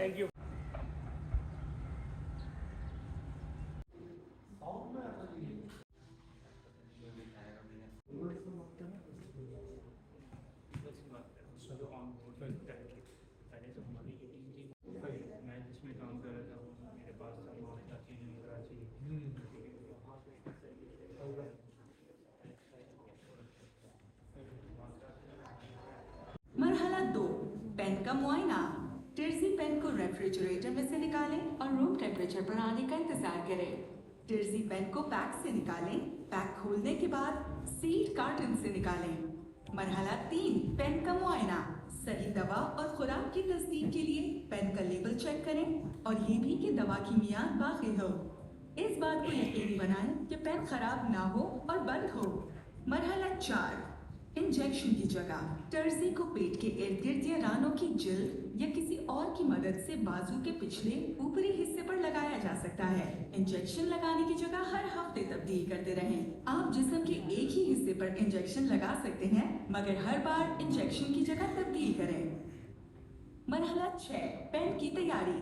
Thank you. मैं जिसमें काम कर रहा था मेरे पास था कराची। मरहला 2, पेन का मुआयना। टिर्जी पेन को रेफ्रिजरेटर में से निकालें और रूम टेम्परेचर पर आने का इंतजार करें। टिर्जी पेन को पैक से निकालें। पैक खोलने के बाद सील्ड कार्टन से निकालें। मरहला 3, पेन का मुआयना। सही दवा और खुराक की तस्दीक के लिए पेन का लेबल चेक करें और ये भी कि दवा की मियाद बाकी हो। इस बात को यकीनी बनाएं कि पेन खराब ना हो और बंद हो। मरहला 4, इंजेक्शन की जगह टर्जी को पेट के इर्द गिर्द या रानों की जिल्द या किसी और की मदद से बाजू के पिछले ऊपरी हिस्से पर लगाया जा सकता है। इंजेक्शन लगाने की जगह हर हफ्ते तब्दील करते रहें। आप जिस्म के एक ही हिस्से पर इंजेक्शन लगा सकते हैं, मगर हर बार इंजेक्शन की जगह तब्दील करें। मरहला 6, पेन की तैयारी।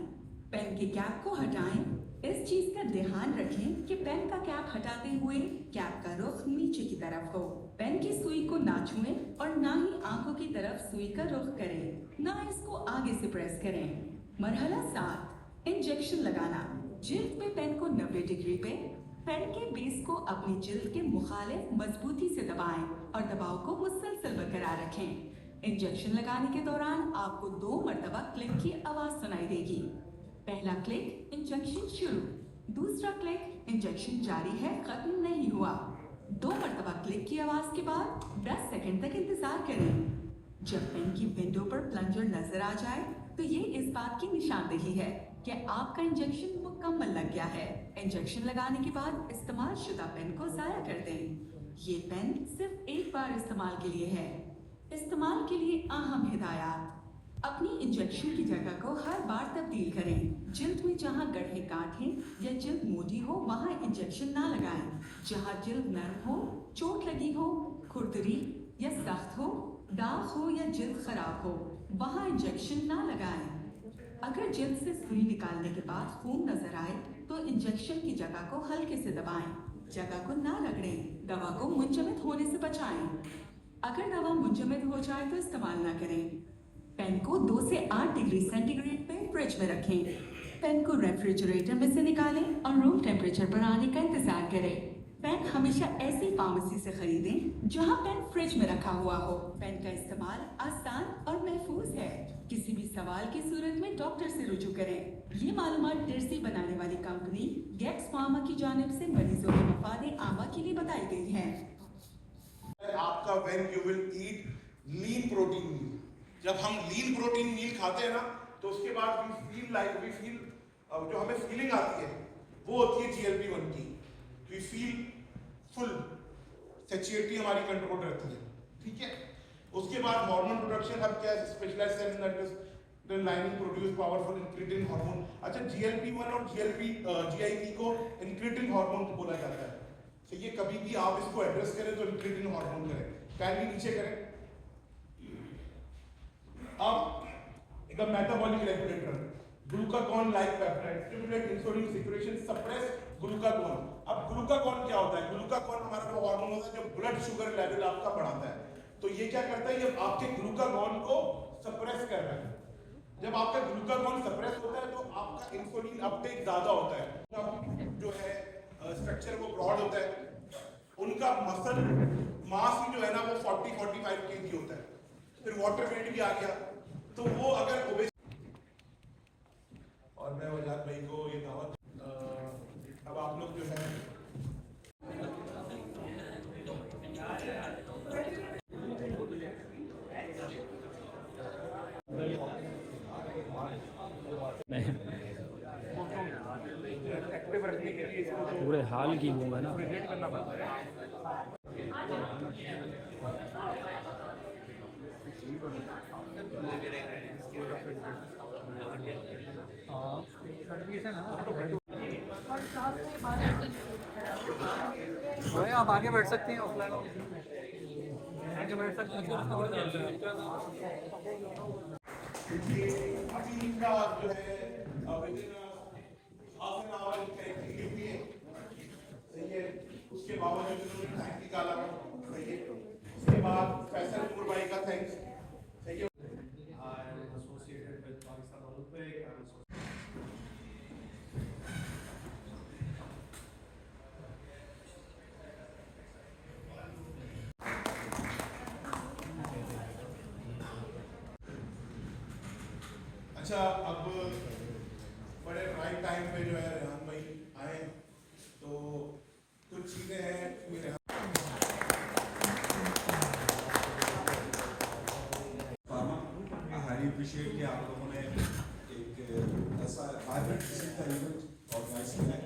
पेन के कैप को हटाएं। इस चीज का ध्यान रखें कि पेन का कैप हटाते हुए कैप का रुख नीचे की तरफ हो। पेन की सुई को ना छुएं और ना ही आंखों की तरफ सुई का रुख करें, ना इसको आगे से प्रेस करें। मरहला 7, इंजेक्शन लगाना। जिल्द पे पेन को 90 डिग्री पे पेन के बेस को अपनी जिल्द के मुखालिफ मजबूती से दबाएं और दबाव को मुसलसल बरकरार रखें। इंजेक्शन लगाने के दौरान आपको 2 मरतबा क्लिक की आवाज सुनाई देगी। पहला क्लिक, इंजेक्शन शुरू। दूसरा क्लिक, इंजेक्शन जारी है, खत्म नहीं हुआ। 2 मरतबा क्लिक की आवाज के बाद 10 सेकंड तक इंतजार करें। जब पेन की विंडो पर प्लंजर नजर आ जाए तो ये इस बात की निशानदेही है कि आपका इंजेक्शन मुकम्मल लग गया है। इंजेक्शन लगाने के बाद इस्तेमाल शुदा पेन को जाया कर दें। ये पेन सिर्फ एक बार इस्तेमाल के लिए है। इस्तेमाल के लिए अहम हिदायत। अपनी इंजेक्शन की जगह को हर बार तब्दील करें। जिल्द में जहां गड्ढे गांठें या जिल्द मोटी हो वहां इंजेक्शन ना लगाएं। जहां जिल्द नरम हो, चोट लगी हो, खुरदरी या सख्त हो, दाग हो या जिल्द खराब हो, वहां इंजेक्शन ना लगाएं। अगर जिल्द से सुई निकालने के बाद खून नजर आए तो इंजेक्शन की जगह को हल्के से दबाएं। जगह को ना रगड़ें। दवा को मुंजमद होने से बचाएं। अगर दवा मुंजमद हो जाए तो इस्तेमाल ना करें। पेन को 2 से 8 डिग्री सेंटीग्रेड पे फ्रिज में रखें। पेन को रेफ्रिजरेटर में से निकालें और रूम टेम्परेचर पर आने का इंतजार करें। पेन हमेशा ऐसी फार्मेसी से खरीदें जहां पेन फ्रिज में रखा हुआ हो। पेन का इस्तेमाल आसान और महफूज है। किसी भी सवाल की सूरत में डॉक्टर से रुजू करें। ये मालूमात टिर्जी बनाने वाली कंपनी गेक्स फार्मा की जानिब से मरीजों के मफादे आमा के लिए बताई गई है। आपका when you will eat lean protein meal, जब हम लीन प्रोटीन मील खाते हैं ना तो उसके बाद वी फील जो हमें फीलिंग आती है वो होती है GLP-1 की। वी फील फुल, सैचिएटी हमारी कंट्रोल रहती है, ठीक है। उसके बाद हार्मोन प्रोडक्शन, अब क्या specialized cell that is lining produce powerful incretin hormone. अच्छा, GLP-1 और GIP को इंक्रीटिन हार्मोन बोला जाता है। तो ये कभी भी आप इसको एड्रेस करें तो इंक्रीटिन हार्मोन करें। कैन भी नीचे करें। अब the metabolic regulator, glucagon like peptide stimulate insulin secretion, suppress glucagon. अब ग्लूकागॉन क्या होता है? ग्लूकागॉन हमारा वो हार्मोन होता है जो ब्लड शुगर लेवल आपका बढ़ाता है। तो ये क्या करता है? ये आपके ग्लूकागॉन को सप्रेस कर रहा है। जब आपका ग्लूकागॉन सप्रेस होता है तो आपका इंसुलिन अपटेक ज्यादा होता है। जो है स्ट्रक्चर वो ब्रॉड होता है, उनका मसल मास जो है ना वो 40-45 kg होता है। फिर वाटर वेट भी आ गया, तो वो अगर ओबेस। और मैं वजाद भाई को ये दावत, अब आप लोग जो है पूरे हाल की होगा ना। आप आगे बढ़ सकते हैं, ऑफलाइन आगे बढ़ सकते हैं। का जो है विदिन हाफ एन आवर इनका एग्जीक्यूटिव भी है, सही है। उसके बावजूद इन्होंने टाइम निकाला, सही है। उसके बाद फैसल नूर भाई का थैंक्स, सही है। I am associated with Pakistan Olympic. I am अच्छा, अब बड़े राइट टाइम पे जो है रेहान भाई आए, तो कुछ चीजें हैं मेरे I highly appreciate कि आप लोगों ने एक ऐसा वाइब्रेंट किस्म का इवेंट ऑर्गेनाइज किया